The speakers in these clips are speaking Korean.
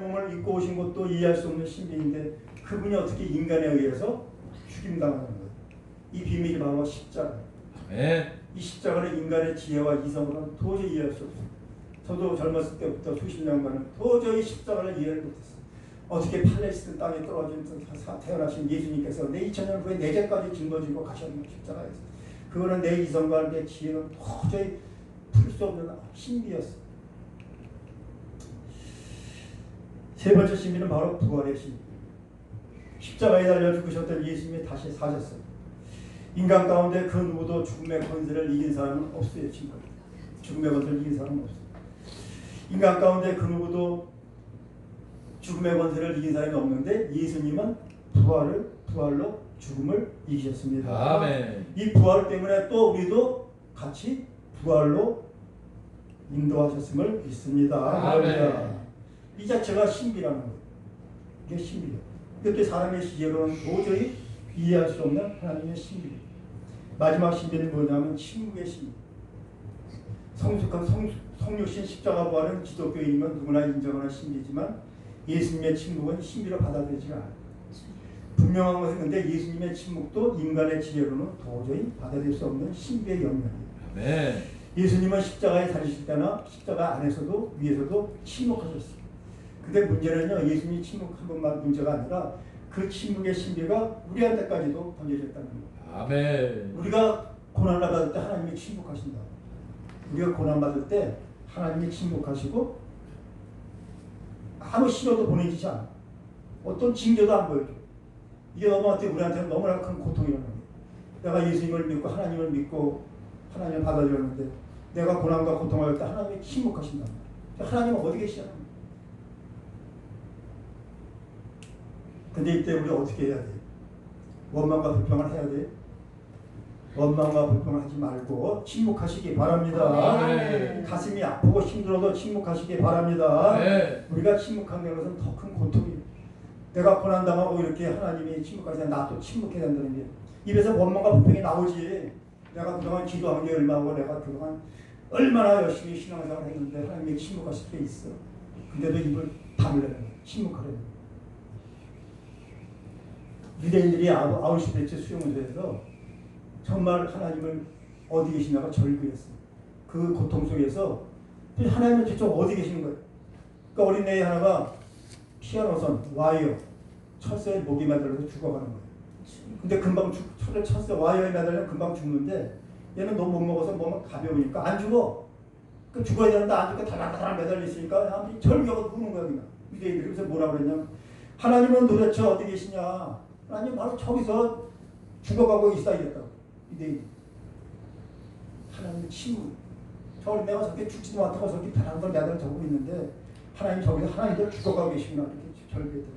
몸을 입고 오신 것도 이해할 수 없는 신비인데 그분이 어떻게 인간에 의해서 죽임당하는 거예요. 이 비밀이 바로 십자가. 이 십자가는 인간의 지혜와 이성으로는 도저히 이해할 수 없어요. 저도 젊었을 때부터 수십 년간은 도저히 십자가를 이해를 못했어요. 어떻게 팔레스틴 땅에 떨어진 태어나신 예수님께서 내 2000년 후에 내 죄까지 짊어지고 가셨는 십자가에서 그거는 내 이성과 내 지혜는 도저히 풀 수 없는 신비였어요. 세 번째 신비는 바로 부활의 신비. 십자가에 달려 죽으셨던 예수님이 다시 사셨어요. 인간 가운데 그 누구도 죽음의 권세를 이긴 사람은 없어요. 지금 죽음의 권세를 이긴 사람은 없어요. 인간 가운데 그 누구도 죽음의 권세를 이긴 사람이 없는데 예수님은 부활로 죽음을 이기셨습니다. 아멘. 이 부활 때문에 또 우리도 같이 부활로 인도하셨음을 믿습니다. 아멘. 이 자체가 신비라는 거예요. 이게 신비예요. 이것도 사람의 지혜로는 도저히 이해할 수 없는 하나님의 신비. 마지막 신비는 뭐냐면 침묵의 신비. 성숙한 성육신 십자가 부활은 기독교인이면 누구나 인정하는 신비지만 예수님의 침묵은 신비로 받아들이지가 않아요. 분명한 것은 근데 예수님의 침묵도 인간의 지혜로는 도저히 받아들일 수 없는 신비의 영역이에요. 네. 예수님은 십자가에 달리실 때나 십자가 안에서도 위에서도 침묵하셨어요. 근데 문제는요, 예수님이 침묵한 것만 문제가 아니라 그 침묵의 신비가 우리한테까지도 던져졌다는 거예요. 아멘. 우리가 고난을 받을 때 하나님이 침묵하신다. 우리가 고난 받을 때 하나님이 침묵하시고 아무 신호도 보내주지 않아. 어떤 징조도 안 보여줘. 이게 우리한테는 너무나 큰 고통이라는 거예요. 내가 예수님을 믿고 하나님을 믿고 하나님을 받아들였는데 내가 고난과 고통을 할 때 하나님이 침묵하신다. 하나님은 어디 계시냐? 근데 이때 우리 어떻게 해야 돼? 원망과 불평을 해야 돼? 원망과 불평을 하지 말고 침묵하시기 바랍니다. 네. 가슴이 아프고 힘들어도 침묵하시기 바랍니다. 네. 우리가 침묵한 것은 더 큰 고통이에요. 내가 고난당하고 이렇게 하나님이 침묵하시면 나도 침묵해야 된다는 게 입에서 원망과 불평이 나오지. 내가 그동안 기도한 게 얼마고 내가 그동안 얼마나 열심히 신앙생활을 했는데 하나님이 침묵하실 때 있어. 근데도 입을 다물려는 거예요. 침묵하려는 거예요. 유대인들이 아우슈비츠 수용소에서 정말 하나님을 어디 계시냐고 절규했어요. 그 고통 속에서 하나님은 대체 어디 계시는 거예요? 그러니까 어린애 하나가 피아노선, 와이어, 철새에 목이 매달려서 죽어가는 거예요. 근데 금방 철새 와이어에 매달리면 금방 죽는데 얘는 너무 못 먹어서 몸은 가벼우니까 안 죽어. 그 죽어야 되는데 안 죽고 달랑달랑 매달려 있으니까 절규하고 우는 거야 그냥. 유대인들이 그래서 뭐라 그랬냐면 하나님은 도대체 어디 계시냐? 하나님 바로 저기서 죽어가고 있어야겠다고. 유대인. 하나님은 침묵. 저 어린애가 저렇게 죽지도 못하고 저렇게 편한 걸 매달려 적고 있는데 하나님 저기서 하나님도 죽어가고 계시구나 이렇게 절규했더라고요.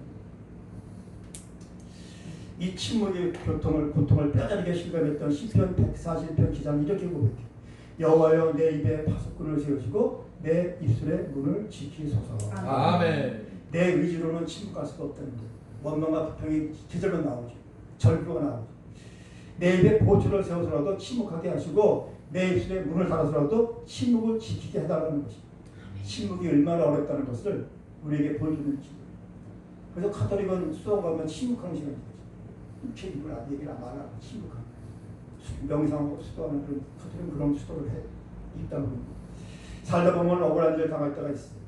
이 침묵의 고통을 뼈저리게 실감했던 시편 140편 기자는 이렇게 고백해요. 여호와여 내 입에 파수꾼을 세우시고 내 입술의 문을 지키소서. 아멘. 내 의지로는 침묵할 수가 없다는 거예요. 원망과 불평이 제절로 나오죠. 절규가 나오죠. 내 입에 보초를 세워서라도 침묵하게 하시고 내 입술에 문을 닫아서라도 침묵을 지키게 해달라는 것입니다. 침묵이 얼마나 어렵다는 것을 우리에게 보여주는 거죠. 그래서 가톨릭은 수도 가면 침묵하는 시간이 되죠. 이렇게 입을 안 얘기를 안 하고 침묵하는 명상하고 수도하는 그런 가톨릭은 그런 수도를 해 있다고 합니다. 살다 보면 억울한 일을 당할 때가 있어요.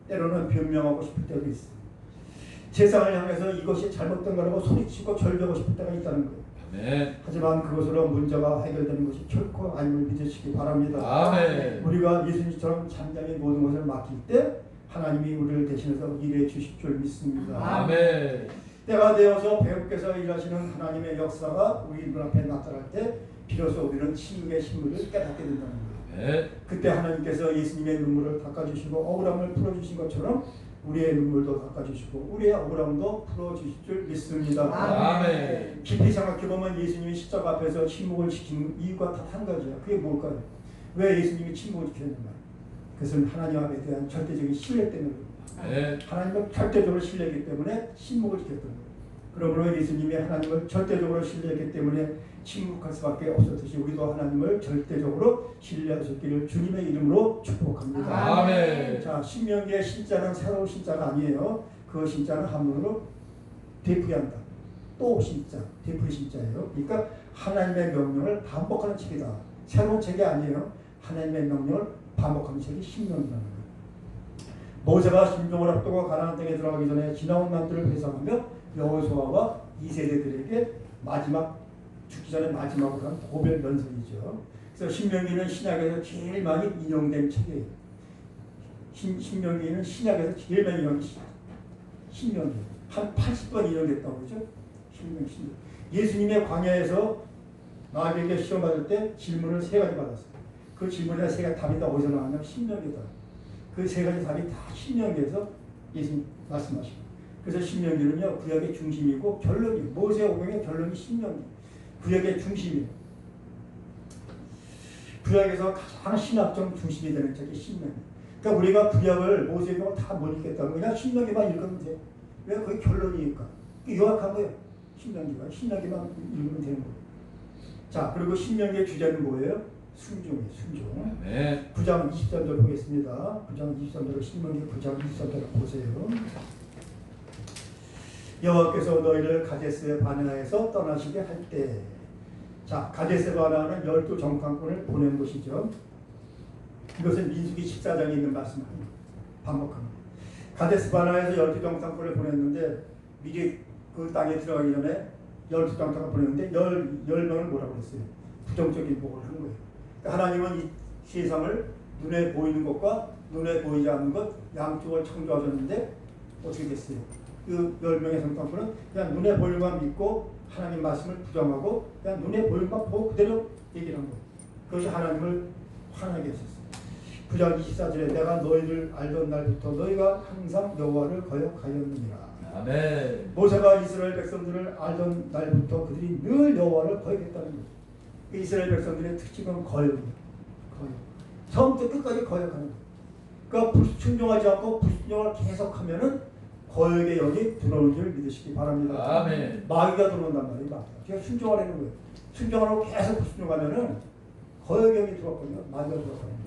때로는 변명하고 싶을 때도 있어요. 세상을 향해서 이것이 잘못된 거라고 소리치고 절벽하고 싶을 때가 있다는 거예요. 아멘. 하지만 그것으로 문제가 해결되는 것이 결코 아님을 믿으시기 바랍니다. 아멘. 우리가 예수님처럼 잠잠히 모든 것을 맡길 때 하나님이 우리를 대신해서 일해 주실 줄 믿습니다. 아멘. 때가 되어서 배우께서 일하시는 하나님의 역사가 우리 눈앞에 나타날 때 비로소 우리는 침묵의 신물을 깨닫게 된다는 거예요. 네. 그때 하나님께서 예수님의 눈물을 닦아주시고 억울함을 풀어주신 것처럼 우리의 눈물도 닦아주시고 우리의 억울함도 풀어주실 줄 믿습니다. 아멘. 깊이 생각해보면 예수님이 십자가 앞에서 침묵을 지키는 이유가 다 한 가지야. 그게 뭘까요? 왜 예수님이 침묵을 지켰는가? 그것은 하나님 앞에 대한 절대적인 신뢰 때문에 네. 하나님을 절대적으로 신뢰하기 때문에 침묵을 지켰던 거예요. 그러므로 예수님이 하나님을 절대적으로 신뢰했기 때문에 침묵할 수밖에 없었듯이 우리도 하나님을 절대적으로 신뢰할 수 있기를 주님의 이름으로 축복합니다. 아멘. 자, 신명기의 신자는 새로운 신자가 아니에요. 그 신자는 한문으로 되풀이한다. 또 신자, 되풀이 신자예요. 그러니까 하나님의 명령을 반복하는 책이다. 새로운 책이 아니에요. 하나님의 명령을 반복하는 책이 신명기라는 거예요. 모세가 심종을 앞두고 가나안 땅에 들어가기 전에 지나온 날들을 회상하며 여호수아와 2세대들에게 마지막 죽기 전에 마지막으로 한 고별 면설이죠. 그래서 신명기는 신약에서 제일 많이 인용된 책이에요. 신명기는 신약에서 제일 많이 인용된 신명기. 한 80번 인용됐다고 그러죠. 신명기. 예수님의 광야에서 마귀에게 시험 받을 때 질문을 3가지 받았어요. 그 질문에 3가지 답이 다 어디서 나왔냐면 신명기다. 그 3가지 답이 다 신명기에서 예수님 말씀하시고. 그래서 신명기는요, 구약의 중심이고 결론이 모세오경의 결론이 신명기. 구약의 중심이에요. 구약에서 가장 신학적 중심이 되는 책이 신명기. 그러니까 우리가 구약을 모세오경을 다 못 읽겠다고 그냥 신명기만 읽으면 돼. 왜? 그게 결론이니까. 요약한 거예요. 신명기만 읽으면 되는 거예요. 자, 그리고 신명기의 주제는 뭐예요? 순종이에요. 순종. 네. 9장 23절 보겠습니다. 9장 23절을 신명기 9장 23절을 보세요. 여호와께서 너희를 가데스 바네아에서 떠나시게 할 때, 자, 가데스 바네아는 12정탐꾼을 보낸 곳이죠. 이것은 민수기 14장에 있는 말씀입니다. 반복합니다. 가데스 바네아에서 12정탐꾼을 보냈는데 미리 그 땅에 들어가기 전에 12정탐꾼을 보냈는데 10명을 뭐라고 했어요? 부정적인 복을 한 거예요. 그러니까 하나님은 이 세상을 눈에 보이는 것과 눈에 보이지 않는 것 양쪽을 창조하셨는데 어떻게 됐어요? 그 10명의 정탐꾼은 그냥 눈에 보이는 것만 믿고 하나님 말씀을 부정하고 그냥 눈에 보이는 것만 보고 그대로 얘기를 한 거예요. 그것이 하나님을 화나게 했었어요. 9장 24절에 내가 너희를 알던 날부터 너희가 항상 여호와를 거역하였느니라. 아멘. 모세가 이스라엘 백성들을 알던 날부터 그들이 늘 여호와를 거역했다는 거예요. 이스라엘 백성들의 특징은 거역이에요. 거역. 처음부터 끝까지 거역하는 거예요. 그러니까 불순종하지 않고 불순종을 계속하면은 거역의 영이 들어오는 줄 믿으시기 바랍니다. 아멘. 마귀가 들어온단 말이에요. 마귀가. 제가 순종하라는 거예요. 순종하라고 계속 불순종하면은 거역의 영이 들어왔거든요. 마귀가 들어왔거든요.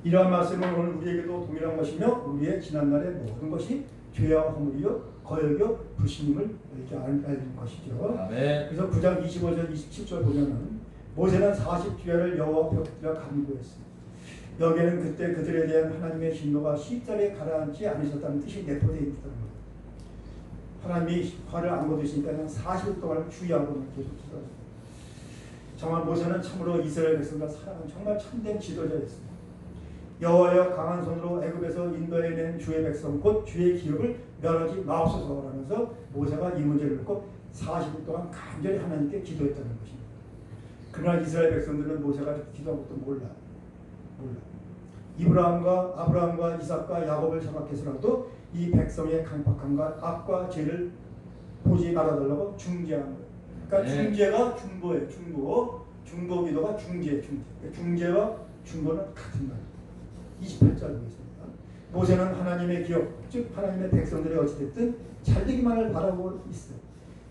이러한 말씀은 오늘 우리에게도 동일한 것이며 우리의 지난날의 모든 것이 죄와 허물이요 거역이요 불신임을 이렇게 알는 것이죠. 아멘. 그래서 9장 25절 27절 보면은 모세는 40주야를 여호와 앞에 엎드려 간구했어요. 여기에는 그때 그들에 대한 하나님의 진노가 쉽사리에 가라앉지 않으셨다는 뜻이 내포되어 있다는 거예요. 하나님이 화를 안 거두시니까 그냥 40일 동안 주의하고 계속 기도했어요. 정말 모세는 참으로 이스라엘 백성과 사랑하는 정말 참된 지도자였어요. 여호와여 강한 손으로 애굽에서 인도해낸 주의 백성 곧 주의 기업을 멸하지 마옵소서 하면서 모세가 이 문제를 놓고 40일 동안 간절히 하나님께 기도했다는 것입니다. 그러나 이스라엘 백성들은 모세가 기도한 것도 몰라. 아브라함과 이삭과 야곱을 생각해서라도 이 백성의 강팍함과 악과 죄를 보지 말아달라고 중재한 거예요. 그러니까 네. 중재가 중보예요. 중보 기도가 중재. 중재와 중보는 같은 말이에요. 28절 보겠습니다. 모세는 하나님의 기업, 즉 하나님의 백성들이 어찌됐든 잘되기만을 바라고 있어요.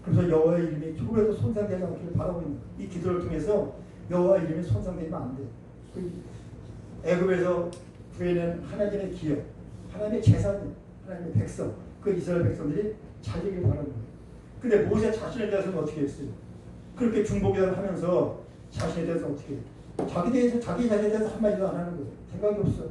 그래서 여호와의 이름이 조금이라도 손상되지 않기를 바라고 있는 거예요. 이 기도를 통해서 여호와의 이름이 손상되면 안 돼요. 애굽에서 구해낸 하나님의 기업, 하나님의 재산, 하나님의 백성, 그 이스라엘 백성들이 잘되기를 바라는 거예요. 근데 모세 자신에 대해서는 어떻게 했어요? 그렇게 중보기도를 하면서 자신에 대해서 어떻게 해요? 자기 자신에 대해서 한마디도 안 하는 거예요. 생각이 없어.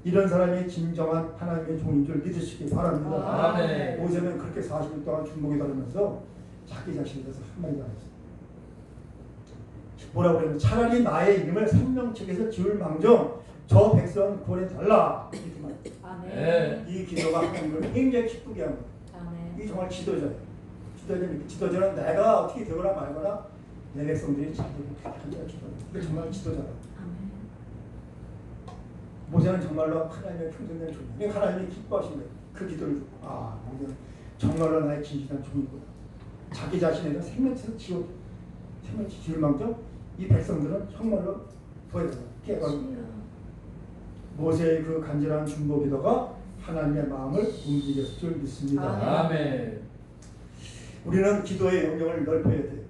이런 사람이 진정한 하나님의 종인 줄 믿으시기 바랍니다. 아멘. 모세는 그렇게 40일 동안 중보기도 하면서 자기 자신에 대해서 한마디도 안 했어요. 뭐라고 그러면 차라리 나의 이름을 생명책에서 지울 망정 저 백성은 구원해달라. 이렇게 말해요. 네. 이 기도가 하나님을 굉장히 기쁘게 하는 거예요. 이게 정말 지도자예요. 지도자는 내가 어떻게 되거나 말거나 내 백성들이 잘 되고 간절히 기도해요. 이게 정말 지도자라고. 모세는 정말로 하나님의 평생된 종이 하나님이 기뻐하신 거예요. 그 기도를 듣고 모세는 정말로 나의 진실한 종이구나. 자기 자신에 대한 생명체에서 지울 망정 이 백성들은 정말로 깨달은 모세의 그 간절한 중보 기도가 하나님의 마음을 움직였을 줄 믿습니다. 아멘. 우리는 기도의 영역을 넓혀야 돼요.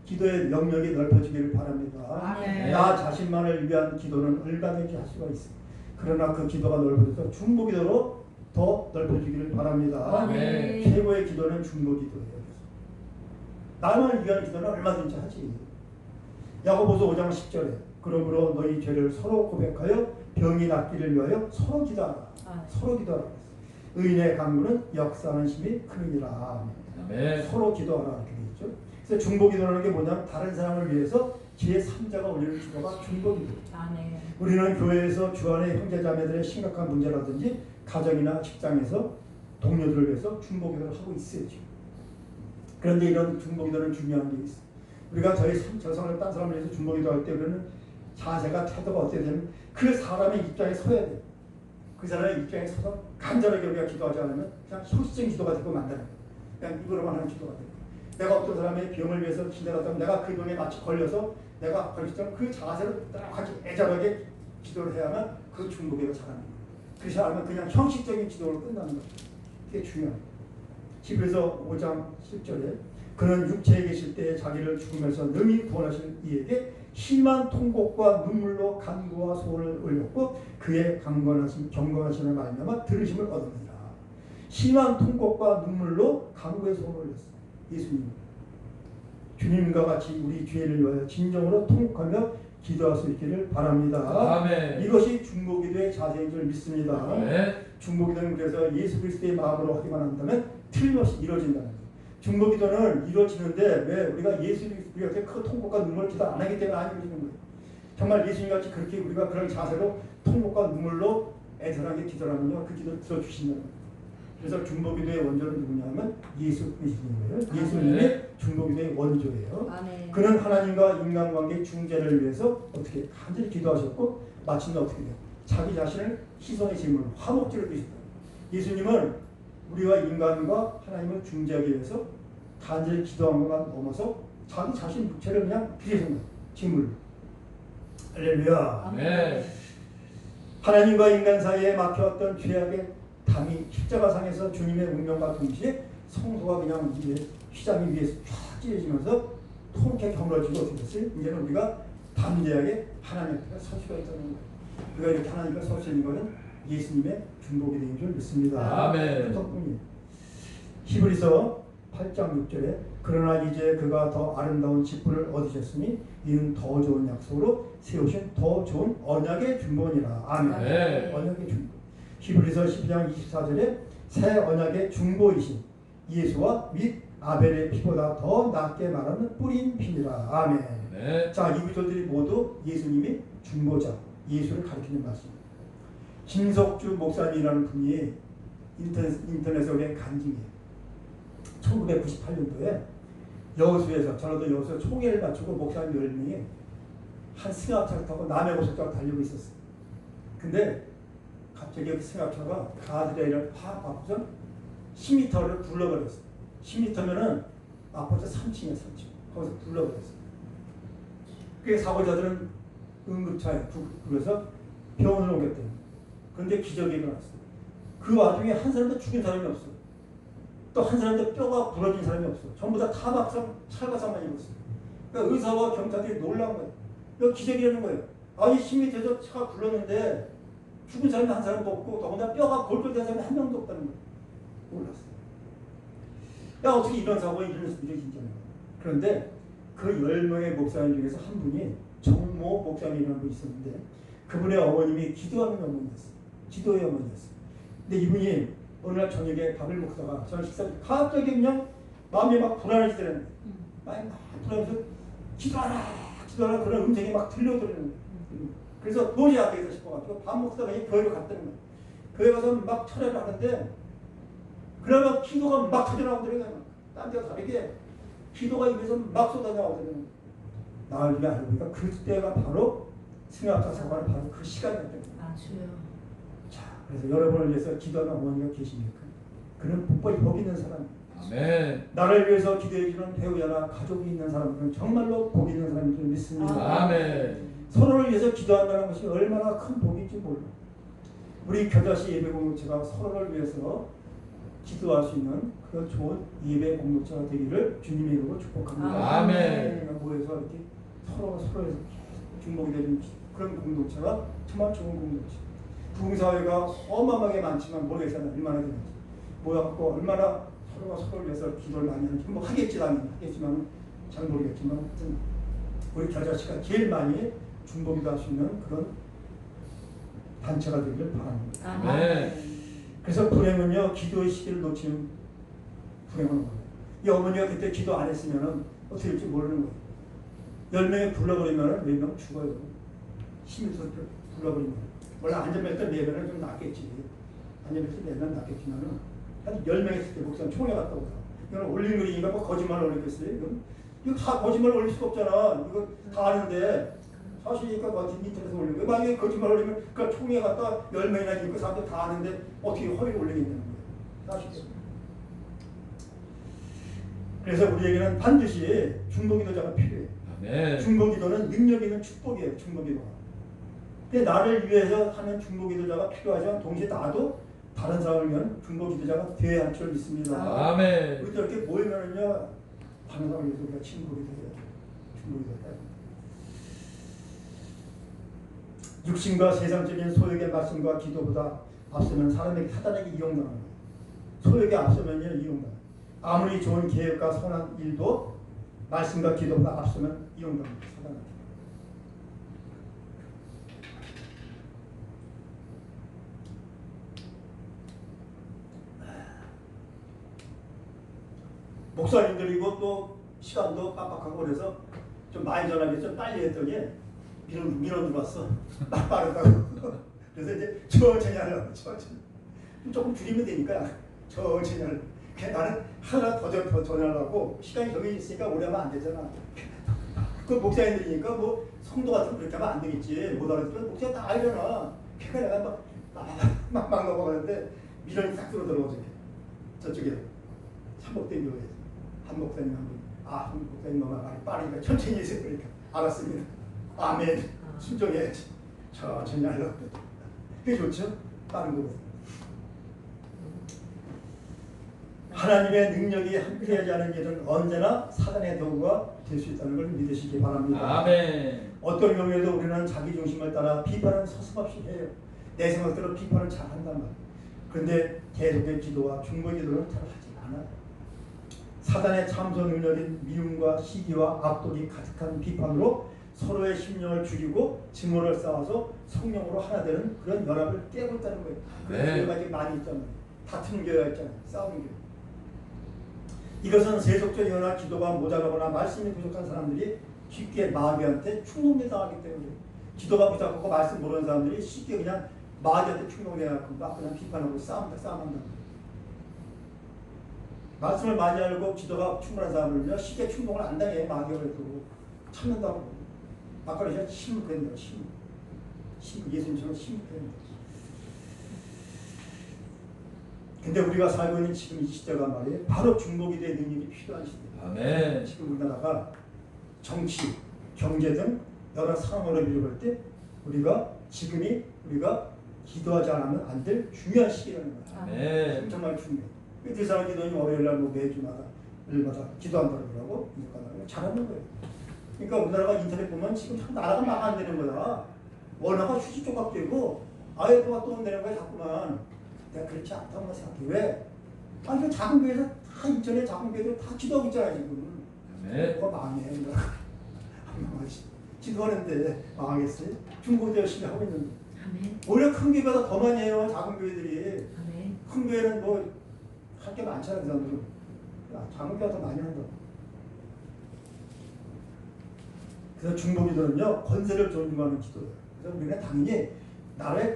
기도의 영역이 넓어지기를 바랍니다. 아멘. 나 자신만을 위한 기도는 얼마든지 할 수가 있어요. 그러나 그 기도가 넓어져서 중보기도로 더 넓어지기를 바랍니다. 아멘. 최고의 기도는 중보기도예요. 나만을 위한 기도는 얼마든지 하지. 야고보서 5장 10절에 그러므로 너희 죄를 서로 고백하여 병이 낫기를 위하여 서로 기도하라. 서로 기도하라. 의인의 강구는 역사하는 힘이 크니라. 아멘. 서로 기도하라 이렇게 돼 있죠. 그래서 중보기도라는 게 뭐냐면 다른 사람을 위해서 제3자가 올리는 기도가 중보기도. 아멘. 우리는 교회에서 주안의 형제자매들의 심각한 문제라든지 가정이나 직장에서 동료들을 위해서 중보기도를 하고 있어요. 지금. 그런데 이런 중보기도는 중요한 게 있어요. 우리가 저 사람을 딴 사람을 위해서 중보기도할 때 우리는 자세가 태도가 어떻게 되면 그 사람의 입장에 서야 돼요. 그 사람의 입장에 서서 간절하게 우리가 기도하지 않으면 그냥 형식적인 기도가 되고 만다는 거예요. 그냥 입으로만 하는 기도가 돼요. 내가 어떤 사람의 병을 위해서 기도하다면 내가 그 병에 마치 걸려서 내가 걸리처럼 그 자세로 딱 애절하게 기도를 해야만 그 중보기도가 잘하는 거예요. 그렇지 않으면 그냥 형식적인 기도로 끝나는 거예요. 그게 중요해요. 히브리서 5장 10절에 그는 육체에 계실 때에 자기를 죽으면서 능히 구원하실 이에게 심한 통곡과 눈물로 간구와 소원을 올렸고 그의 경건하심을 말미암아 들으심을 얻었느니라. 심한 통곡과 눈물로 간구의 소원을 올렸어요. 예수님. 주님과 같이 우리 죄를 위하여 진정으로 통곡하며 기도할 수 있기를 바랍니다. 아멘. 이것이 중보기도의 자세인 줄 믿습니다. 아멘. 중보기도는 그래서 예수 그리스도의 마음으로 하기만 한다면 틀림없이 이루어진다는 거예요. 중보기도는 이루어지는데 왜 우리가 예수 그리스도의 큰 통곡과 눈물을 기도 안 하기 때문에 안 이루어지는 거예요. 정말 예수님같이 그렇게 우리가 그런 자세로 통곡과 눈물로 애절하게 기도하면요 그 기도를 들어주신다는 거예요. 그래서 중보기도의 원조는 누구냐면 예수 그리스도예요. 예수님이 중보기도의 원조예요. 아멘. 그는 하나님과 인간관계 중재를 위해서 어떻게 간절히 기도하셨고 마침내 어떻게 돼요? 자기 자신을 희생의 제물로 화목제로 드셨다. 예수님은 우리와 인간과 하나님을 중재하기 위해서 간절히 기도한 것만 넘어서 자기 자신 육체를 그냥 드리신 거예요. 제물로. 할렐루야. 아멘. 하나님과 인간 사이에 막혀왔던 죄악의 담이 십자가상에서 주님의 운명과 동시에 성소가 그냥 휘장이 위에서 쫙 찢어지면서 통쾌 경러지고 어떻게 됐어요? 이제는 우리가 담대하게 하나님 앞에 설 수가 있다는 거예요. 우리가 이렇게 하나님 앞에 설 수 있는 것은 예수님의 중복이 된 줄 믿습니다. 아멘. 덕분이에요. 히브리서 8장 6절에 그러나 이제 그가 더 아름다운 직분을 얻으셨으니 이는 더 좋은 약속으로 세우신 더 좋은 언약의 중보니라. 아멘. 네. 언약의 중보. 히브리서 12장 24절에 새 언약의 중보이신 예수와 및 아벨의 피보다 더 낫게 말하는 뿌린 피니라. 아멘. 네. 자, 이 구절들이 모두 예수님이 중보자, 예수를 가리키는 말씀입니다. 김석주 목사님이라는 분이 인터넷에 올린 간증이에요. 1998년도에 여수에서 전라도 여수에 총회를 마치고 목사님 10명이 한 승합차를 타고 남해고속도로 달리고 있었어요. 근데 갑자기 그 승합차가 가드레일을 팍 밟고서 10m를 굴러버렸어요. 10m면은 아파트 3층이야, 3층. 거기서 굴러버렸어요. 그 사고자들은 응급차에 그래서 병원을 옮겼대요. 그런데 기적이 일어났어요. 그 와중에 한 사람도 죽인 사람이 없어요. 또 한 사람도 뼈가 부러진 사람이 없어요. 전부 다 타박상, 찰과상만 입었어요. 그러니까 의사와 경찰들이 놀란 거예요. 이거 기적이라는 거예요. 아니 10m에서 차가 굴렀는데 죽은 사람이 한 사람도 없고 더군다나 뼈가 골골된 사람이 한 명도 없다는 거예요. 몰랐어요. 야 어떻게 이런 사고가 이루어진다는 거예요. 그런데 그 10명의 목사님 중에서 한 분이 정모 목사님이라는 분이 있었는데 그분의 어머님이 기도하는 어머니였어요. 기도의 어머니였어요. 근데 이분이 어느 날 저녁에 밥을 먹다가 저는 식사 갑자기 그냥 마음이 막 불안해지더라는 거예요. 마음이 막 불안해서 기도하라 기도하라 그런 음성이 막 들려오더라는 거예요. 그래서 도저히 안 되겠다 싶어가지고 밥 먹다가 교회로 갔다는 거예요. 교회 가서 막 철회를 하는데 그러면 기도가 막 터져나오더라고요. 딴 데와 다르게 기도가 입에서 막 쏟아나오더라고요. 나중에 알고 보니까 그때가 바로 승합차 사고는 바로 그 시간이었던 거예요. 아, 주여. 자, 그래서 여러분을 위해서 기도하는 어머니가 계십니까? 그는 복 있는 사람. 아멘. 나를 위해서 기도해주는 배우자나 가족이 있는 사람들은 정말로 복 있는 사람인 줄 믿습니다. 아멘. 서로를 위해서 기도한다는 것이 얼마나 큰 복인지 몰라. 우리 겨자씨 예배 공동체가 서로를 위해서 기도할 수 있는 그런 좋은 예배 공동체가 되기를 주님의 이름으로 축복합니다. 아멘. 모여서 이렇게 서로가 서로에서 중복이 되는 그런 공동체가 정말 좋은 공동체. 부흥사회가 어마어마하게 많지만 모르겠어요. 얼마나 되는지. 모여갖고 얼마나 서로가 서로를 위해서 기도를 많이 하는지 뭐 하겠지만 잘 모르겠지만 하여튼 우리 겨자씨가 제일 많이 중복이 될 수 있는 그런 단체가 되기를 바랍니다. 네. 그래서 불행은요, 기도의 시기를 놓치면 불행한 거예요. 이 어머니가 그때 기도 안 했으면 어떻게 될지 모르는 거예요. 10명이 불러버리면 4명 죽어요. 힘이 더 불러버리면. 원래 안전벨트 4명은 좀 낫겠지. 안전벨트 4명은 낫겠지만 한 10명 있을 때 목사님 총회 갔다 오다. 이건 올린 글이니까 뭐 거짓말을 올리겠어요? 이거 다 거짓말 올릴 수가 없잖아. 이거 다 아는데. 사실이니까 완전 인터넷에 올리는 거예요. 만약에 거짓말 올리면 그 총회 갔다 10명이나 있고 사람들 다 아는데 어떻게 허위를 올리겠냐는 거예요. 사실. 그래서 우리에게는 반드시 중보기도자가 필요해요. 아멘. 중보기도는 능력 있는 축복이에요. 중보기도가. 근데 나를 위해서 하는 중보기도자가 필요하지만 동시에 나도 다른 사람을 위한 중보기도자가 되어야 할 줄 믿습니다. 아멘. 우리도 이렇게 모이면은요, 다른 사람을 위해서 우리가 중보기도해야 돼요. 중보기도해야 돼요. 육신과 세상적인 소욕의 말씀과 기도보다 앞서면 사람에게 사단에게 이용당하는 거예요. 소욕에 앞서면요, 이용당해요. 아무리 좋은 계획과 선한 일도 말씀과 기도보다 앞서면 이용당합니다. 사단한테. 목사님들이고 또 시간도 빡빡하고 그래서 좀 많이 전하게 좀 빨리 했더니 밀어 들어왔어. 막 빠르다고. 그래서 이제 천천히 하려고. 천천히. 조금 줄이면 되니까 천천히 하려고. 나는 하나 더 전하려고 시간이 정해져 있으니까 오래 하면 안 되잖아. 그 목사님들이니까 뭐 성도 같은 그렇게 하면 안 되겠지. 못 알아듣는 목사 다 알잖아. 그러니까 내가 막 넘어가는데 미련이 싹 들어오죠. 저쪽에 삼목대 교회에서 한 목사님 한 분. 한 목사님 너무 말이 빠르니까 천천히 해서 그러니까 알았습니다. 아멘. 순종해야지. 천천히 하려고. 그게 좋죠? 다른 거보다. 하나님의 능력이 함께하지 않은 일은 언제나 사단의 도구가 될 수 있다는 걸 믿으시기 바랍니다. 아멘. 어떤 경우에도 우리는 자기 중심을 따라 비판은 서슴없이 해요. 내 생각대로 비판을 잘 한단 말이에요. 그런데 계속된 기도와 중보기도는 잘 하지 않아요. 사단의 참소 능력인 미움과 시기와 압독이 가득한 비판으로 서로의 심령을 죽이고 증오를 쌓아서 성령으로 하나 되는 그런 연합을 깨고 있다는 거예요. 그런 교회가 지금 많이 있잖아요. 다투는 교회가 있잖아요. 싸우는 교회. 이것은 세속적 연합 기도가 모자라거나 말씀이 부족한 사람들이 쉽게 마귀한테 충동을 당하기 때문에 기도가 부족하고 말씀 모르는 사람들이 쉽게 그냥 마귀한테 충동해갖고 막 그냥 비판하고 싸움한다. 말씀을 많이 알고 기도가 충분한 사람들은요 쉽게 충동을 안 당해. 마귀가 그래도 참는다고. 아까 제가 힘을 뺀다. 힘. 예수님처럼 힘을 뺀다. 근데 우리가 살고 있는 지금 이 시대가 말이에요. 바로 중보기도의 능력이 필요한 시대예요. 아멘. 지금 우리나라가 정치, 경제 등 여러 상황으로 밀어볼 때 우리가 기도하지 않으면 안 될 중요한 시기라는 거예요. 아멘. 정말 중요해요. 대사랑 기도는 월요일날 뭐 매주마다 일마다 기도한다고 그러고 잘하는 거예요. 그러니까 우리나라가 인터넷 보면 지금 나라가 망한다는 거야. 원화가 휴지 조각되고 아예 또 내는 거야 자꾸만. 내가 그렇지 않다고 생각해. 왜? 아니 그 작은 교회에서 다 인천에 작은 교회들 다 기도하고 있잖아 지금. 네. 뭐가 망해. 망하지. 기도하는데 망하겠어요? 중고대 열심히 하고 있는데. 아멘. 오히려 큰 교회보다 더 많이 해요. 작은 교회들이. 아멘. 큰 교회는 뭐 할 게 많잖아 그 사람들은. 작은 교회가 더 많이 한다. 그래서 중보기도는요 권세를 존중하는 기도예요. 그래서 우리는 당연히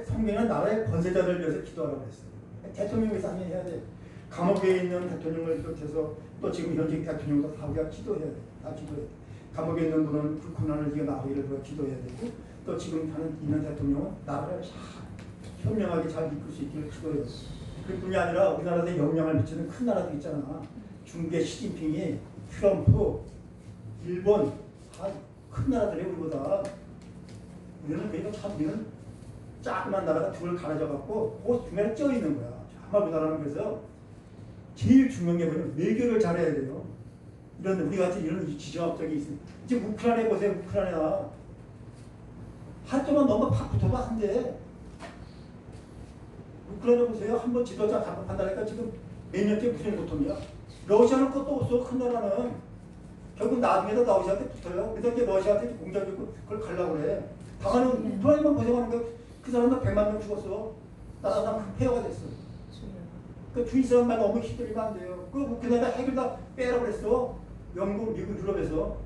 성경은 나라의 권세자들을 위해서 기도하라고 했어요. 대통령을 위해서 당연히 해야 돼. 감옥에 있는 대통령을 비롯해서 또 지금 현직 대통령도 다 우리가 기도해야 돼. 다 기도해야 돼. 감옥에 있는 분은 그 고난을 이겨나가기를 우리가 기도해야 되고 또 지금 있는 대통령은 나라를 잘 현명하게 잘 이끌 수 있기를 기도해야 돼. 그뿐이 아니라 우리나라에 영향을 미치는 큰 나라도 있잖아. 중국의 시진핑이, 트럼프, 일본 다 큰 나라들이 우리보다. 우리는 작은 나라가 둘을 가려져 갖고 그 중간에 쪄 있는 거야. 정말 우리나라는 그래서 제일 중요한 게 뭐냐면 외교를 잘해야 돼요. 이런 우리 같이 이런 지정학적이 있어요. 지금 우크라이나 보세요. 우크라이나 한쪽만 너무 팍 붙어도 안 돼. 우크라이나 보세요. 한번 지도자 답답한다니까 지금 몇 년째 무슨 고통이야. 러시아는 것도 없어. 큰 나라는. 결국 나중에도 러시아한테 붙어요. 그래서 이제 러시아한테 공작 주고 그걸 가려고 그래. 당하는 우크라이나만 고생하는 거 그 사람은 100만 명 죽었어. 나라가 폐허가 됐어. 그 주위 사람만 너무 힘들면 안 돼요. 그 우크라이나 핵을 다 빼라고 그랬어. 영국, 미국, 유럽에서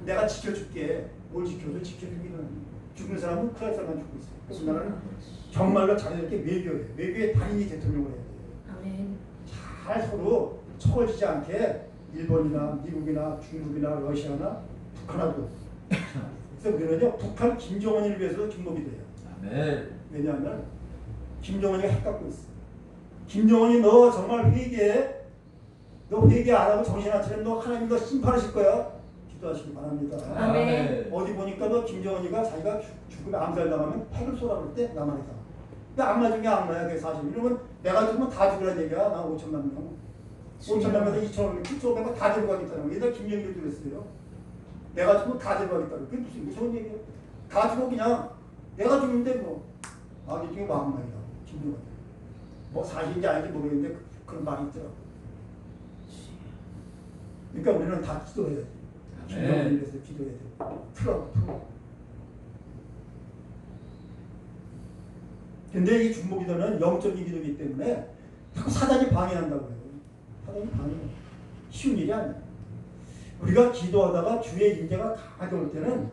내가 지켜줄게. 뭘 지켜줘? 지켜주기는 죽는 사람은 우크라이나 사람만 죽고 있어. 우리나라는 정말로 자기들께 외교해. 외교의 달인이 대통령을 해야 돼. 아멘. 잘 서로 척을 지지 않게 일본이나 미국이나 중국이나 러시아나 북한하고 그래서 우리는요 북한 김정은을 위해서도 중복이 돼요. 아멘. 왜냐하면 김정은이가 핵 갖고 있어. 김정은이 너 정말 회개해. 너 회개 안 하고 정신 안 차리면 너 하나님 너 심판하실 거야. 기도하시기 바랍니다. 아멘. 어디 보니까 너 김정은이가 자기가 죽으면 암살당하면 핵을 쏘라 그럴 때 남한에서. 근데 악마 중에 악마야 그게 사실. 이러면 내가 죽으면 다 죽으라는 얘기야. 나 5천만 명. 5천만 명에서 2천만 명, 7천만 명 다 데려가겠다는 거. 얘들 김정일이 그랬어요. 내가 죽으면 다 데려가겠다는 거. 그게 무슨 무서운 얘기야. 다 죽어 그냥. 내가 죽는데 뭐. 아, 이 중에 마음만이다. 김정은. 뭐 사실인지 아닌지 모르겠는데 그런 말이 있더라고. 그러니까 우리는 다 기도해야 돼. 김정은을 위해서 기도해야 돼. 틀어. 근데 이 중보기도는 영적인 기도이기 때문에 자꾸 사단이 방해한다고 해요. 사단이 방해. 쉬운 일이 아니야. 우리가 기도하다가 주의 임재가 강하게 올 때는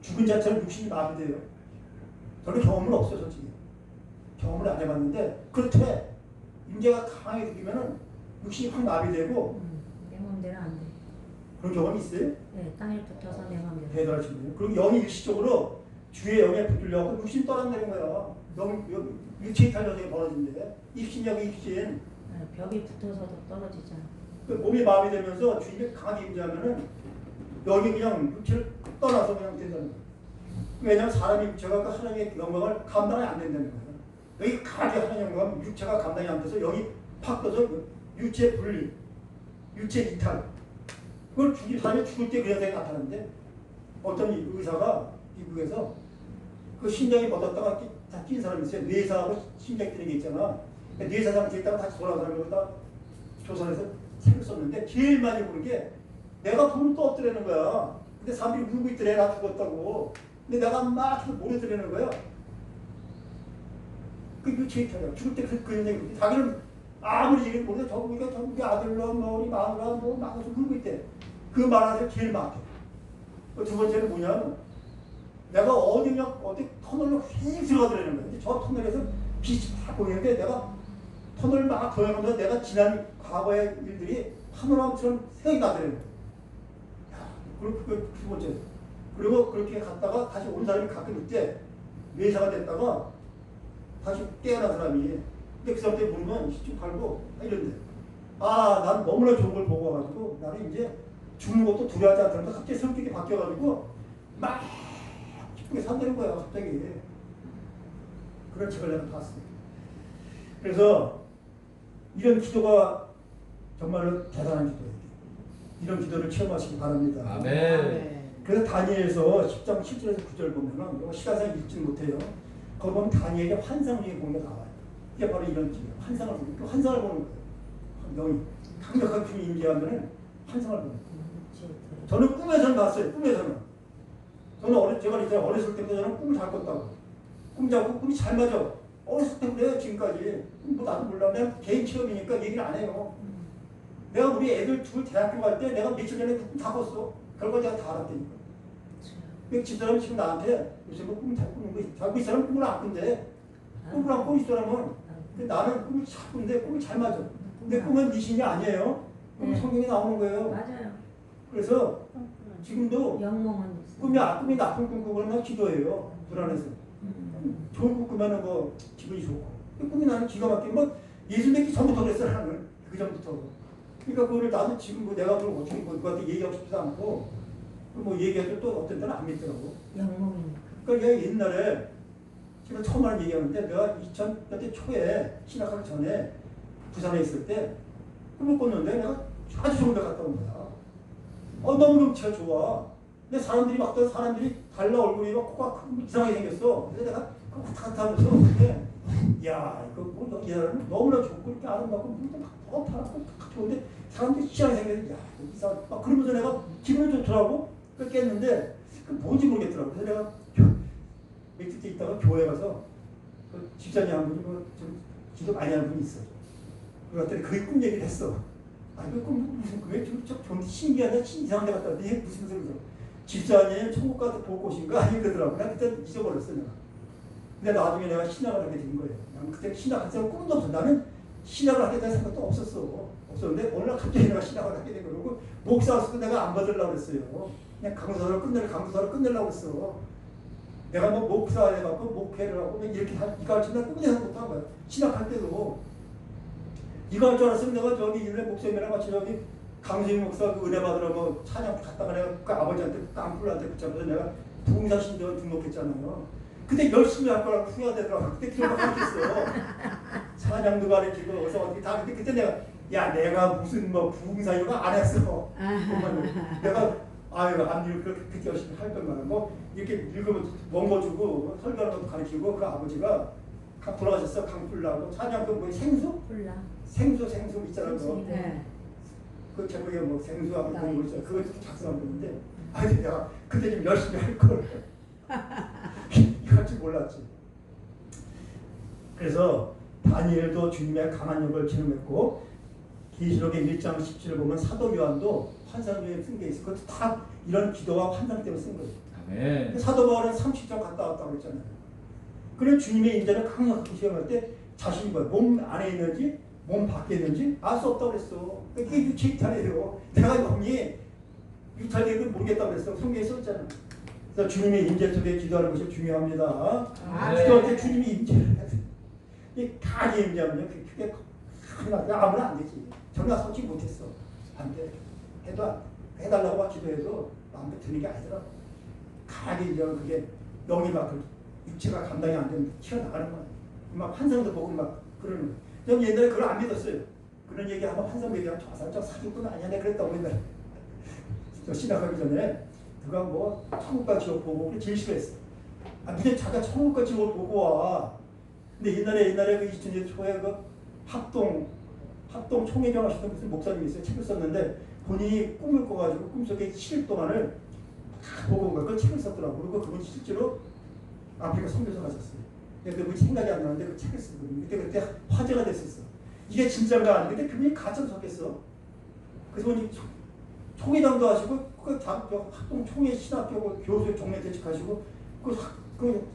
죽은 자처럼 육신이 마비돼요. 저는 경험은 없어요, 솔직히. 경험을 안 해봤는데 그렇대. 임재가 강하게 생기면은 육신이 확 마비되고 내 마음대로 안 돼. 그런 경험이 있어요? 네, 땅에 붙어서 내 마음대로. 대단하신 분이에요. 그리고 영이 일시적으로 주의 영에 붙들려고 육신이 떠난다는 거야. 육체의 탄력이 벌어진대. 입신이하고 입신. 네, 벽이 붙어서도 떨어지잖아. 그 몸이 마비되면서 주인이 강하게 임재하면은 여기 그냥 육체를 떠나서 그냥 된다는 거예요. 왜냐하면 사람이 육체가 그 하나님의 영광을 감당이 안 된다는 거예요. 여기 강하게 하나님의 영광 육체가 감당이 안 돼서 여기 팍 떠서 육체 분리, 육체 이탈. 그걸 사람이 죽을 때 그 현상이 나타나는데 어떤 의사가 미국에서 그 심장이 멎었다가 다 뛴 사람이 있어요. 뇌사하고 심장 뛰는 게 있잖아. 뇌사 상태에 있다가 다시 돌아가는 사람을 다 조사해서 책을 썼는데 제일 많이 보는 게 내가 돈을 또 얻더라는 거야. 근데 사람들이 울고 있더래. 나 죽었다고. 근데 내가 막 모여드리는 거야. 그 제이터야. 죽을 때 그 얘기. 자기는 아무리 얘기를 모르는데 저기가 우리 아들로 뭐 우리 마누라 뭐 나가서 울고 있대. 그 말하서 제일 많대. 두 번째는 뭐냐면 내가 어디 터널로 휙 들어가더라는 거야. 저 터널에서 빛이 막 보이는데 내가 터널을 막 보여놓으면 내가 지난 과거의 일들이 파노라마처럼 생각이 나더라는 거야. 그리고 두 번째. 그리고 그렇게 갔다가 다시 온 사람이 가끔 있대. 뇌사가 됐다가 다시 깨어난 사람이. 근데 그 사람한테 물으면 쭉 팔고 이런데. 아, 난 너무나 좋은 걸 보고 와가지고 나는 이제 죽는 것도 두려워하지 않다는데 갑자기 성격이 바뀌어가지고 막 기쁘게 산다는 거야, 갑자기. 그런 책을 내가 봤습니다. 그래서 이런 기도가 정말로 대단한 기도예요. 이런 기도를 체험하시기 바랍니다. 아멘. 그래서 다니엘에서 10장 7절에서 9절 보면은 시간상 읽지는 못해요. 거기 보면 다니엘의 환상 중에 보는 게 나와요. 이게 바로 이런 기도예요. 환상을 보는 그 환상을 보는 거예요. 영이 강력한 힘이 임재하면은 환상을 보는 거예요. 저는 꿈에서는 봤어요. 꿈에서는. 저는 제가 이제 어렸을 때부터 저는 꿈을 잘 꿨다고. 꿈 자고 꿈이 잘 맞아. 어렸을 때부터 지금까지. 뭐 나도 몰라. 내가 개인 체험이니까 얘기를 안 해요. 내가 우리 애들 둘 대학교 갈 때 내가 며칠 전에 그 꿈 다 꿨어. 결과 내가 다 알았다니까. 그 집사람이 지금 나한테 요새 뭐 꿈을 잘 꾸는 거 자꾸 이 사람 꿈을 안 꾼대. 꿈을 안 꾸는 사람은 나는 꿈을 잘 꾸는데 꿈이 잘 맞아. 근데 꿈은 미신이 아니에요. 꿈은 성경에 나오는 거예요. 맞아요. 그래서 지금도 영몽은 꿈이 나쁜 꿈 꾸면 기도해요. 불안해서. 좋은 꿈 꾸면 뭐 기분이 좋고. 꿈이 나는 기가 막히게 뭐 예술 맺기 전부터 그랬어 나는. 그 전부터. 그러니까 그거를 나도 지금 뭐 내가 그걸 어떻게 그한테 얘기하고 싶지도 않고 뭐 얘기해도 또 어떤 때는 안 믿더라고. 영몽이니까. 그러니까 내가 옛날에 제가 처음 하는 얘기하는데 내가 2000년대 초에 신학하기 전에 부산에 있을 때 못 걷는데 내가 아주 좋은 데 갔다 온 거야. 너무 경치가 좋아. 근데 사람들이 막 사람들이 달라 얼굴이 막 코가 이상하게 생겼어. 그래서 내가 후딱후딱 하면서 그때 야 이거 뭐 이 사람은 너무나 좋고 이렇게 아름답고 물도 막 파랗고 딱 좋은데 사람들이 희한하게 생겼는데 야 이상 막 그러면서 내가 기분이 좋더라고. 깼는데 그 뭔지 모르겠더라고. 그래서 내가 며칠 때 있다가 교회 가서 그 집사님 한 분이 좀 기도 많이 하는 분이 있어. 그랬더니 그게 꿈 얘기를 했어. 그 꿈 무슨 그게 좀 신기하다 이상한 데 갔다 왔더니 이게 무슨 소리죠? 집사님 천국 가서 볼 곳인가 이러더라고. 나 그때 잊어버렸어 내가. 근데 나중에 내가 신학을 하게 된 거예요. 난 그때 신학 할 생각 꿈도 없어. 나는 신학을 하게 될 생각도 없었는데 어느 날 갑자기 내가 신학을 하게 된 거고 목사로서도 내가 안 받으려고 그랬어요. 그냥 강사로 끝내려고 했어. 내가 뭐 목사 해갖고 목회를 하고 이렇게 이거 할 줄 내가 꿈에 생각 못한 거야. 신학할 때도 이거 할 줄 알았으면 내가 저기 일레 목사님이랑 같이 저기 강수인 목사 그 은혜 받으러 뭐 찬양 갔다가 내가 그 아버지한테 깡풀한테 붙잡아서 내가 부흥사 신대원 등록했잖아요. 그때 열심히 할 거라고 후회되더라고. 그때 기억을 하겠어. 찬양도 가르치고 어서 어떻게 다 그때 내가 야 내가 무슨 뭐 부흥사 이런 거 안 했어. 내가 아유 안 읽고 그렇게 열심히 할 거면 뭐 이렇게 읽으면 원고 주고 설교하는 것도 가르치고 그 아버지가 돌아가셨어. 강풀라고 찬양 그 뭐 생수 있잖아. 그 제목에 뭐 생수하고 그런 거 있잖아. 그거 작성한 건데 아니 내가 그때 좀 열심히 할 걸. 이거 할 줄 몰랐지. 그래서 다니엘도 주님의 강한 역을 체험했고 계시록의 1장 17을 보면 사도 요한도 환상 중에 쓴 게 있어. 그것도 다 이런 기도와 환상 때문에 쓴 거예요. 아멘. 사도 바울은 30장 갔다 왔다고 했잖아요. 그래 주님의 인자를 강력하게 시험할 때 자신이 몸 안에 있는지 몸 밖에 있는지 알 수 없다고 그랬어. 그게 유체 이탈이에요. 내가 영이 이탈되는 모르겠다고 그랬어. 성경에 써있잖아. 그래서 주님의 임재 속에 기도하는 것이 중요합니다. 기도할 때 주님이 임재를 해야 돼. 이 강하게 임재하면 그게 아무나 안 되지. 전화 솔직히 못했어. 안 돼. 해도 안 돼. 해달라고 막 기도해도 마음에 드는 게 아니더라. 강하게 임재하면 그게 영이 막 육체가 감당이 안 되면 튀어나가는 거야. 막 환상도 보고 막 그러는 거야. 전 옛날에 그걸 안 믿었어요. 그런 얘기하면 환상 얘기하면 저 사람 저 사기꾼 아니야 내가 그랬다고 옛날에. 저 신학하기 전에 누가 뭐 천국과 지옥 보고 그게 제일 싫어했어. 근데 자기가 천국과 지옥 보고 와. 근데 옛날에 그 2000년 초에 그 합동 총회장 하시던 무슨 목사님이 있어요. 책을 썼는데 본인이 꿈을 꿔가지고 꿈속에 7일 동안을 다 보고 온 거야. 그 책을 썼더라고. 그리고 그분이 실제로 아프리카 선교사 가셨어요. 근데 그분이 생각이 안 나는데 그 책을 쓰거든요. 그때 화제가 됐었어. 이게 진짜인가 아닌가. 근데 그분이 가짜로 썼겠어. 그래서 그분이 총회장도 하시고 그 합동 총회 신학교 교수 종례 대책하시고 그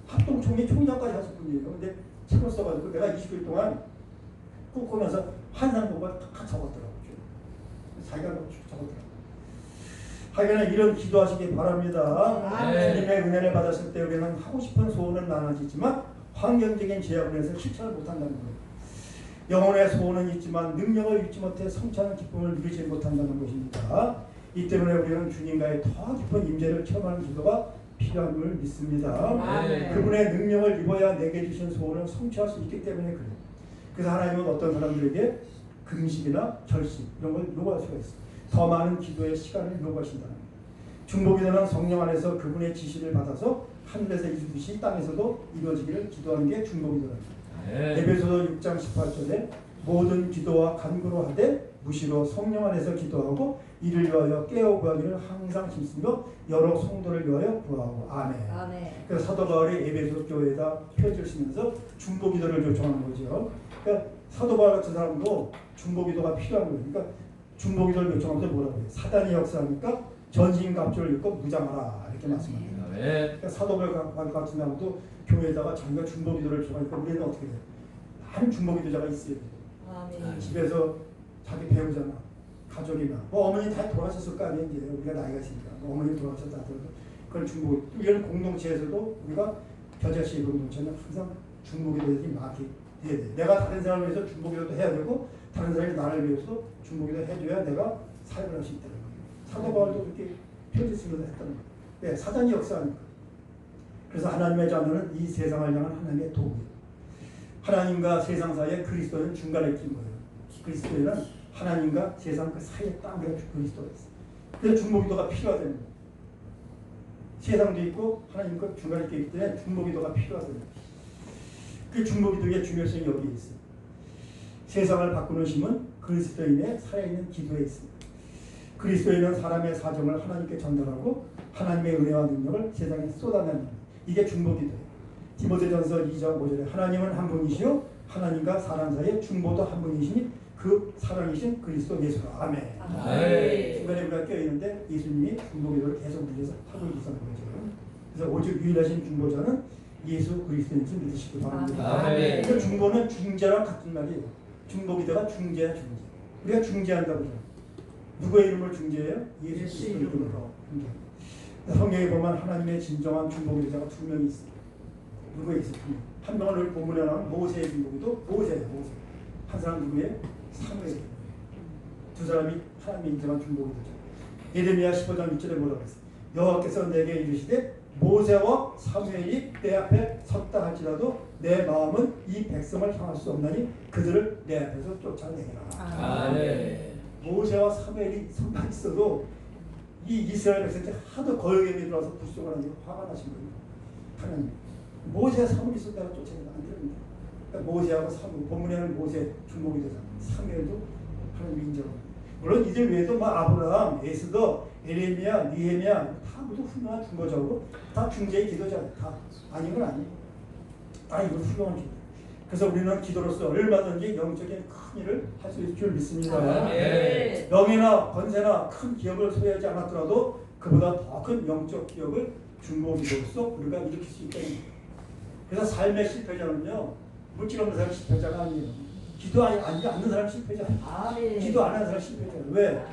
합동 총회 총회장까지 하실 분이에요. 근데 책을 써가지고 내가 20일 동안 꿈꾸면서 환상 보고 다 적었더라고요. 자기가 적었더라고요. 하여간 이런 기도하시기 바랍니다. 주님의 은혜를 받았을 때 우리는 하고 싶은 소원은 많아지지만 환경적인 제약으로 해서 실천을 못한다는 거예요. 영혼의 소원은 있지만 능력을 잃지 못해 성취하는 기쁨을 누리지 못한다는 것입니다. 이 때문에 우리는 주님과의 더 깊은 임재를 체험하는 기도가 필요함을 믿습니다. 그분의 능력을 입어야 내게 주신 소원을 성취할 수 있기 때문에 그래요. 그래서 하나님은 어떤 사람들에게 금식이나 결식 이런 걸 요구할 수가 있어요. 더 많은 기도의 시간을 요구하신다는 거예요. 중보기도는 성령 안에서 그분의 지시를 받아서 하늘에서 이루듯이 땅에서도 이루어지기를 기도하는 게 중보기도랍니다. 에베소서 6장 18절에 모든 기도와 간구로 하되 무시로 성령 안에서 기도하고 이를 위하여 깨어 구하기를 항상 힘쓰며 여러 성도를 위하여 구하고 아멘. 그래서 사도 바울이 에베소 교회에다 표지를 쓰면서 중보기도를 요청하는 거죠. 그러니까 사도 바울 같은 사람도 중보기도가 필요한 거예요. 그러니까 중보기도를 요청하면서 뭐라고 해요? 사단이 역사하니까 전신갑주를 입고 무장하라 이렇게 말씀합니다. 그러니까 사도 바울 같은 사람도 교회에다가 자기가 중보기도를 요청하니까 우리는 어떻게 돼요? 많은 중보기도자가 있어야 돼요. 집에서 자기 배우잖아. 가족이나 뭐 어머니 다 돌아가셨을 거 아니에요. 이제 우리가 나이가 있으니까 뭐 어머니 돌아가셨다 하더라도 그런 중보 이런 공동체에서도 우리가 겨자씨 공동체는 항상 중보기도들이 많이 해야 돼. 내가 다른 사람을 위해서 중보기도도 해야 되고 다른 사람이 나를 위해서 중보기도 해줘야 내가 삶을 할 수 있다는 거예요. 사도 바울도 그렇게 편지 쓰면서 했다는 거예요. 네, 사단이 역사하니까. 그래서 하나님의 자녀는 이 세상을 향한 하나님의 도구예요. 하나님과 세상 사이에 그리스도는 중간에 낀 거예요. 그리스도인은 하나님과 세상 그 사이에 딱 우리가 그리스도가 있어. 그래서 중보기도가 필요하다는 거예요. 세상도 있고 하나님과 중간에 있기 때문에 중보기도가 필요하다는 거예요. 그 중보기도의 중요성이 여기에 있어요. 세상을 바꾸는 힘은 그리스도인의 살아있는 기도에 있습니다. 그리스도인은 사람의 사정을 하나님께 전달하고 하나님의 은혜와 능력을 세상에 쏟아내는 이게 중보기도예요. 디모데전서 2장 5절에 하나님은 한 분이시요 하나님과 사람 사이에 중보도 한 분이시니 그 사랑이신 그리스도 예수라. 아멘. 중간에 우리가 껴있는데 예수님이 중보기도를 계속 우리에서 하고 계시는 거죠. 그래서 오직 유일하신 중보자는 예수 그리스도인 줄 믿으시기 바랍니다. 그래서 중보는 중재랑 같은 말이에요. 중보기도가 중재야 중재. 우리가 중재한다고 그래요. 누구의 이름을 중재해요? 예수 그리스도 이름으로 중재. 성경에 보면 하나님의 진정한 중보기도자가 두 명이 있습니다. 누구에 있어요? 한 명은 본문에 나오는 모세의 중보기도 모세예요. 모세. 한 사람 누구예요? 사무엘. 두 사람이 하나님의 인정한 중보기도자. 예레미야 15장 6절에 뭐라고 했어요? 여호와께서 내게 이르시되 모세와 사무엘이 내 앞에 섰다 할지라도 내 마음은 이 백성을 향할 수 없나니 그들을 내 앞에서 쫓아내라. 모세와 사무엘이 선만 있어도 이 이스라엘 백성들이 하도 거역에 들어와서 불송을 하니 화가 나신 거예요. 하나님 모세와 사무엘이 있었다가 쫓아내면 안 됩니다. 그러니까 모세하고 사무엘, 본문에는 모세 중보기도자, 사무엘도 하나님 인정합니다. 물론 이들 외에도 아브라함, 에스더, 에레미야, 니헤미야 다 모두 훌륭한 중보자고 다 중재의 기도자예요. 다 아닌 건 아니에요. 다 이거 훌륭한 기도. 그래서 우리는 기도로서 얼마든지 영적인 큰 일을 할 수 있을 줄 믿습니다. 명예나 권세나 큰 기업을 소유하지 않았더라도 그보다 더 큰 영적 기업을 중보기도로서 우리가 일으킬 수 있다는 거예요. 그래서 삶의 실패자는요 물질 없는 사람 실패자가 아니에요. 기도하지 않는 사람 실패자. 기도 안 하는 사람 실패자. 왜?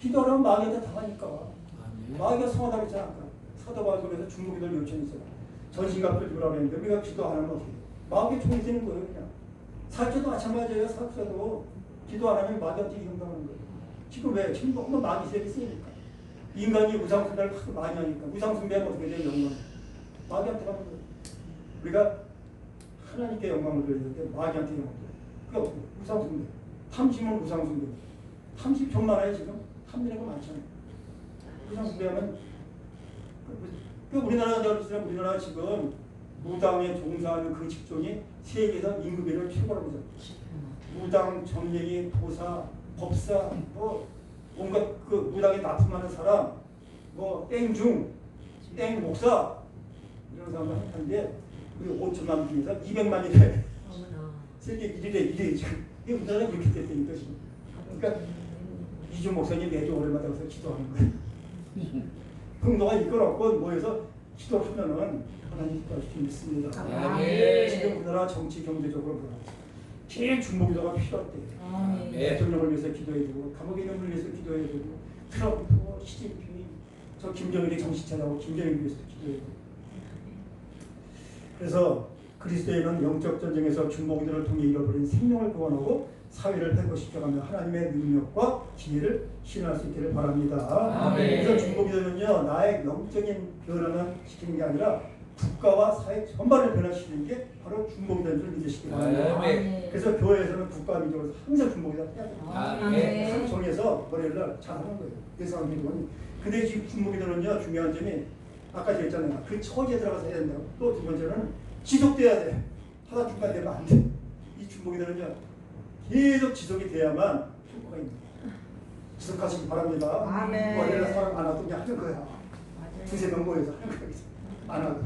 기도하면 마귀한테 당하니까. 마귀가 성하다고 했잖아. 사도 바울에서 중보기도를 요청했어요. 전신갑을 주라고 했는데 우리가 기도 안 하면 어떻게 해요? 마귀의 총이 되는 거예요. 그냥. 사역자도 마찬가지예요. 사역자도 기도 안 하면 마귀한테 이용당하는 거예요. 지금 왜? 지금 너무 마귀 세력이 세니까. 인간이 우상숭배를 하도 많이 하니까. 우상숭배하면 어떻게 돼요? 영광. 마귀한테 가는 거예요. 우리가 하나님께 영광을 드려야 되는데 마귀한테 영광을 드려요. 그게 어떻게 돼요? 우상숭배. 탐심은 우상숭배. 탐심 좀 많아요 지금? 탐내는 거 많잖아요. 우상숭배하면 우리나라 지금 무당에 종사하는 그 직종이 세계에서 임금비를 최고라고 하죠. 무당, 정예기, 도사, 법사, 뭐 온갖 그 무당에 납품하는 사람, 뭐 땡중, 땡 목사 이런 사람들 한데 우리 5천만 중에서 200만이 세계 1위래 지금. 이게 우리나라가 이렇게 됐다니까 지금. 그러니까 이주 목사님 매주 오랜만에 와서 기도하는 거예요. 흥도가 이끌었고 모여서 기도를 하면은 하나님 기도하실 수 있습니다. 지금 우리나라 정치 경제적으로 보면 제일 중보기도가 필요할 때예요. 대통령을 위해서 기도해야 되고 감옥에 있는 분을 위해서 기도해야 되고 트럼프, 시진핑, 저 김정일이 정신 차리고 김정일을 위해서 기도해야 되고. 그래서 그리스도인은 영적 전쟁에서 중보기도를 통해 잃어버린 생명을 구원하고 사회를 회복시켜가며 하나님의 능력과 지혜를 실현할 수 있기를 바랍니다. 그래서 중보기도는요 나의 영적인 변화만 시키는 게 아니라 국가와 사회 전반을 변화시키는 게 바로 중보기도인 줄 믿으시기 바랍니다. 그래서 교회에서는 국가 민족으로 항상 중보기도를 해야 돼요. 한 종에서 월요일날 잘하는 거예요. 예상한 기도는. 근데 지금 중보기도는요 중요한 점이 아까 얘기했잖아요. 그 처지에 들어가서 해야 된다고. 또 두 번째는 지속돼야 돼. 하다 중간 되면 안 돼. 이 중보기도는요 계속 지속이 돼야만 효과가 있는 거예요. 지속하시기 바랍니다. 월요일날 사람 안 와도 그냥 하는 거야. 두세 명 모여서 하는 거야. 안 와도.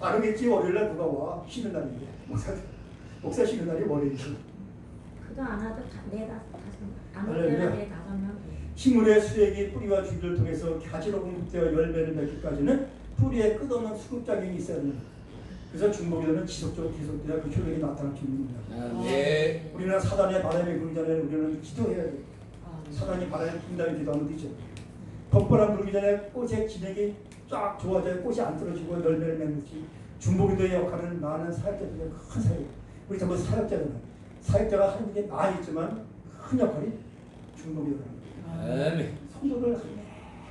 안 오겠지. 월요일날 누가 와. 쉬는 날인데. 목사 쉬는 날이 월요일이죠. 그도 안 와도 안 오면 5명. 식물의 수액이 뿌리와 줄기를 통해서 가지로 공급되어 열매를 맺기까지는 뿌리에 끝없는 수급작용이 있어야 합니다. 그래서 중보기도는 지속적으로 계속돼야 그 효력이 나타날 수 있는 겁니다. 우리는 사단의 바람이 불기 전에 우리는 기도해야 돼요. 사단이 바람에 분다면 기도하면 되죠. 덧바람 불기 전에 꽃의 진액이 쫙 좋아져야 꽃이 안 떨어지고 열매를 맺는지 중보기도의 역할은 많은 사역자들의 큰 사역. 우리 전부 사역자잖아요. 사역자가 하는 게 많이 있지만 큰 역할이 중보기도입니다. 성도들 한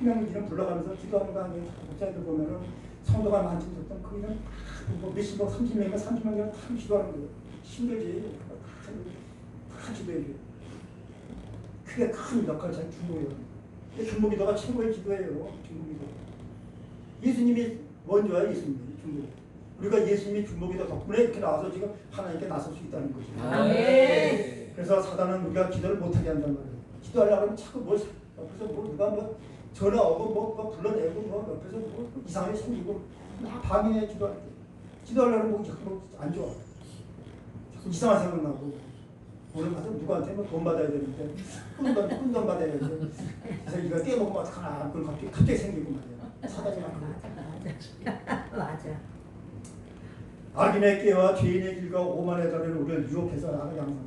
명 이름 불러가면서 기도하는 거 아니에요. 목사님들 보면은 성도가 많든 적든 그 일은 뭐 몇십명, 30명이면 30명이면 다 기도하는 거예요. 힘들지. 다 기도해줘요. 크게 큰 역할을 잘 중보해요. 중보기도가 최고의 기도예요. 중보기도. 예수님이 먼저야. 예수님이 중보. 우리가 예수님이 중보기도 덕분에 이렇게 나와서 지금 하나님께 나설 수 있다는 거죠. 아멘. 그래서 사단은 우리가 기도를 못하게 한단 말이에요. 기도하려고 하면 자꾸 뭐 옆에서 뭐 누가 뭐 전화 오고 뭐 불러내고 뭐 옆에서 뭐 이상하게 생기고 막 방해해 기도할 때. 기도하려고 하면 자꾸 안 좋아. 자꾸 이상한 생각 나고. 오늘 가서 누구한테 뭐 돈 받아야 되는데 큰 돈 받아야지. 그래서 이거 떼먹으면 어떡하나. 그걸 갑자기 생기고 말이야. 사단이 막 맞아. 악인의 깨와 죄인의 길과 오만의 자리를 우리를 유혹해서 나가게 합니다.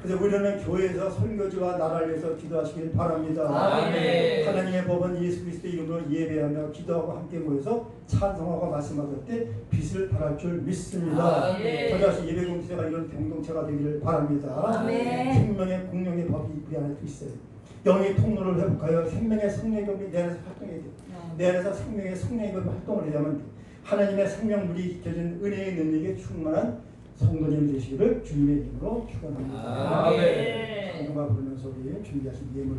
그래서 우리는 교회에서 설교지와 나라를 위해서 기도하시길 바랍니다. 아멘. 하나님의 법은 예수 그리스도의 이름으로 예배하며 기도하고 함께 모여서 찬송하고 말씀하실 때 빛을 발할 줄 믿습니다. 아멘. 저자식 예배 공동체가 이런 공동체가 되기를 바랍니다. 아멘. 생명의 공룡의 법이 우리 안에 있어요. 영의 통로를 회복하여 생명의 성령의 법이 내 안에서 활동해야 돼요. 내 안에서 생명의 성령의 법이 활동을 해야만 하나님의 생명물이 켜진 은혜의 능력에 충만한 성도님 되시기를 주님의 이름으로 축원합니다. 아멘. 성도가 부르면서 우리 준비하신 예물